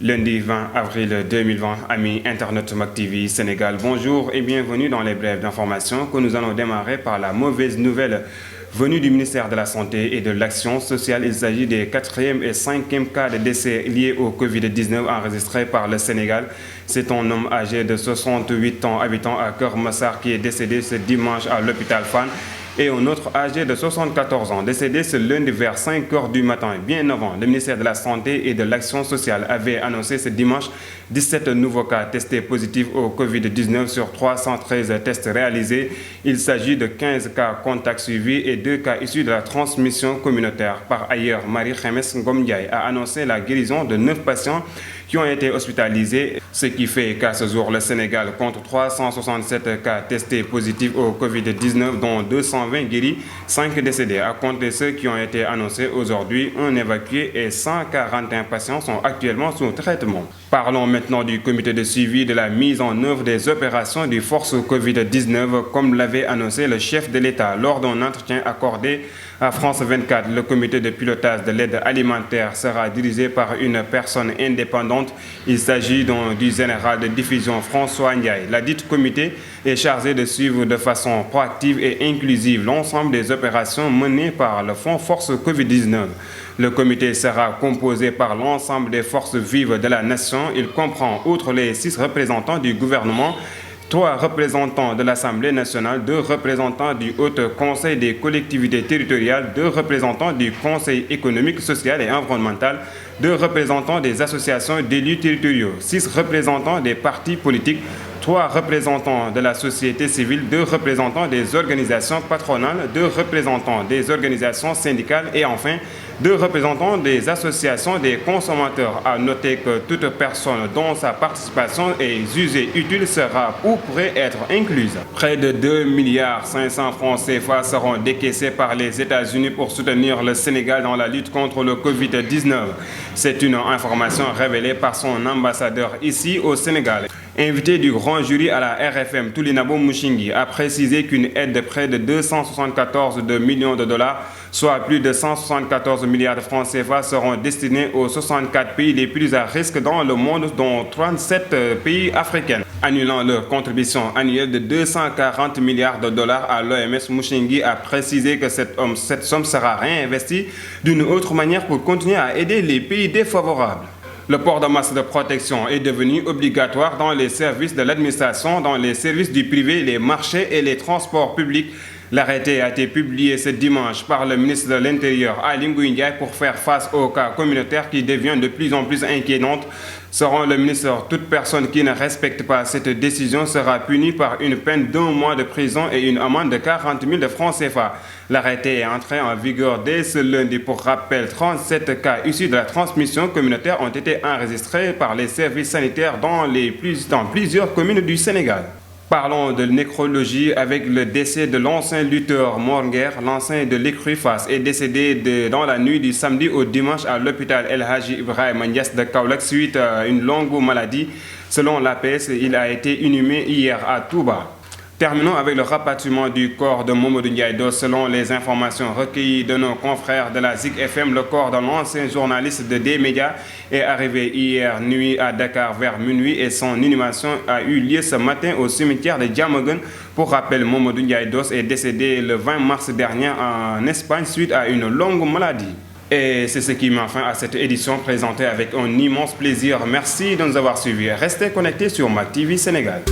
Lundi 20 avril 2020, amis internautes Mak TV Sénégal, bonjour et bienvenue dans les brèves d'information que nous allons démarrer par la mauvaise nouvelle venue du ministère de la Santé et de l'Action sociale. Il s'agit des 4e et 5e cas de décès liés au Covid-19 enregistrés par le Sénégal. C'est un homme âgé de 68 ans habitant à Keur Massar qui est décédé ce dimanche à l'hôpital Fann, et un autre âgé de 74 ans décédé ce lundi vers 5 h du matin. Bien avant, le ministère de la Santé et de l'Action sociale avait annoncé ce dimanche 17 nouveaux cas testés positifs au Covid-19 sur 313 tests réalisés. Il s'agit de 15 cas contacts suivis et 2 cas issus de la transmission communautaire. Par ailleurs, Marie-Khémesse Ngom Ndiaye a annoncé la guérison de 9 patients qui ont été hospitalisés, ce qui fait qu'à ce jour, le Sénégal compte 367 cas testés positifs au Covid-19, dont 220 guéris, 5 décédés. À compter ceux qui ont été annoncés aujourd'hui, un évacué et 141 patients sont actuellement sous traitement. Parlons maintenant du comité de suivi de la mise en œuvre des opérations du Force Covid-19, comme l'avait annoncé le chef de l'État lors d'un entretien accordé à France 24. Le comité de pilotage de l'aide alimentaire sera dirigé par une personne indépendante. Il s'agit du général de division François Ndiaye. La dite comité est chargé de suivre de façon proactive et inclusive l'ensemble des opérations menées par le Fonds Force Covid-19. Le comité sera composé par l'ensemble des forces vives de la nation. Il comprend, outre les 6 représentants du gouvernement, 3 représentants de l'Assemblée nationale, 2 représentants du Haut Conseil des collectivités territoriales, 2 représentants du Conseil économique, social et environnemental, 2 représentants des associations d'élus territoriaux, 6 représentants des partis politiques, 3 représentants de la société civile, 2 représentants des organisations patronales, 2 représentants des organisations syndicales et enfin 2 représentants des associations des consommateurs. À noter que toute personne dont sa participation est jugée utile sera ou pourrait être incluse. Près de 2,5 milliards francs CFA seront décaissés par les États-Unis pour soutenir le Sénégal dans la lutte contre le Covid-19. C'est une information révélée par son ambassadeur ici au Sénégal. Invité du grand jury à la RFM, Toulinabo Mouchingi a précisé qu'une aide de près de 274 millions de dollars, soit plus de 174 milliards de francs CFA, seront destinés aux 64 pays les plus à risque dans le monde, dont 37 pays africains. Annulant leur contribution annuelle de 240 milliards de dollars à l'OMS, Mouchingi a précisé que cette somme sera réinvestie d'une autre manière pour continuer à aider les pays défavorables. Le port de masque de protection est devenu obligatoire dans les services de l'administration, dans les services du privé, les marchés et les transports publics. L'arrêté a été publié ce dimanche par le ministre de l'Intérieur, Aly Ngouille Ndiaye, pour faire face aux cas communautaires qui deviennent de plus en plus inquiétantes. Selon le ministre, toute personne qui ne respecte pas cette décision sera punie par une peine d'1 mois de prison et une amende de 40 000 francs CFA. L'arrêté est entré en vigueur dès ce lundi. Pour rappel, 37 cas issus de la transmission communautaire ont été enregistrés par les services sanitaires dans plusieurs communes du Sénégal. Parlons de nécrologie avec le décès de l'ancien lutteur Mor Nguer. L'ancien de l'écurie Fass est décédé dans la nuit du samedi au dimanche à l'hôpital El Hadji Ibrahima Niass de Kaolack suite à une longue maladie. Selon l'APS, il a été inhumé hier à Touba. Terminons avec le rapatriement du corps de Mamadou Ndiaye Doss. Selon les informations recueillies de nos confrères de la Zik FM, le corps de l'ancien journaliste de D-Média est arrivé hier nuit à Dakar vers minuit et son inhumation a eu lieu ce matin au cimetière de Diamaguène. Pour rappel, Mamadou Ndiaye Doss est décédé le 20 mars dernier en Espagne suite à une longue maladie. Et c'est ce qui met fin à cette édition présentée avec un immense plaisir. Merci de nous avoir suivis. Restez connectés sur Mak TV Sénégal.